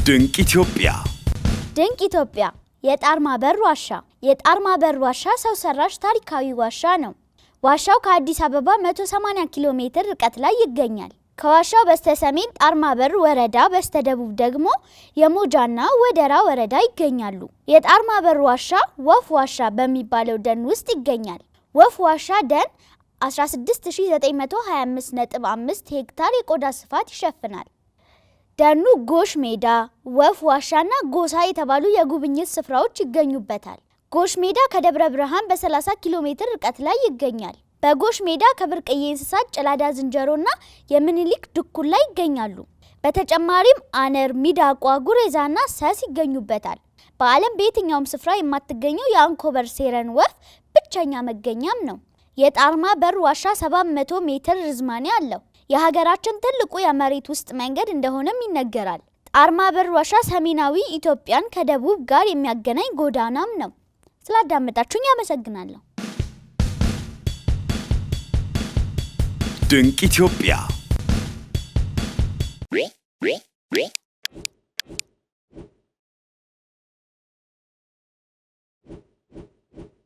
ድንቅ ኢትዮጵያ ድንቅ ኢትዮጵያ የጣርማ በር ዋሻ የጣርማ በር ዋሻ ሰው ሰራሽ ታሪካዊ ዋሻ ነው። ዋሻው ከአዲስ አበባ 180 ኪሎ ሜትር ርቀት ላይ ይገኛል። ከዋሻው በስተሰሜን ጣርማ በር ወረዳ በስተደቡብ ደግሞ የሞጃና ወደራ ወረዳ ይገኛሉ። የጣርማ በር ዋሻ ወፍ ዋሻ በሚባለው ደን ውስጥ ይገኛል። ወፍ ዋሻ ደን 16925.5 ሄክታር የቆዳ ስፋት ይሸፍናል። ደኑ ጎሽ ሜዳ፣ ወፍ ዋሻና ጎሳ የተባሉ የጉብኝት ስፍራዎች ይገኙበታል። ጎሽ ሜዳ ከደብረ ብርሃን በ30 ኪሎ ሜትር ርቀት ላይ ይገኛል። በጎሽ ሜዳ ከብርቅዬ እንስሳት ጭላዳ ዝንጀሮና የምኒልክ ድኩላ ይገኛሉ። በተጨማሪም አነር፣ ሚዳቋ፣ ጉሬዛና ሰስ ይገኙበታል። በዓለም በየትኛውም ስፍራ የማትገኘው የአንኮበር ሴረን ወፍ ብቸኛ መገኛም ነው። የጣርማ በር ዋሻ 700 ሜትር ርዝማኔ አለው። የሀገራችን ትልቁ የመሬት ውስጥ መንገድ እንደሆነም ይነገራል። ጣርማ በር ዋሻ ሰሜናዊ ኢትዮጵያን ከደቡብ ጋር የሚያገናኝ ጎዳናም ነው። ስላዳመጣችሁኝ አመሰግናለሁ። ድንቅ ኢትዮጵያ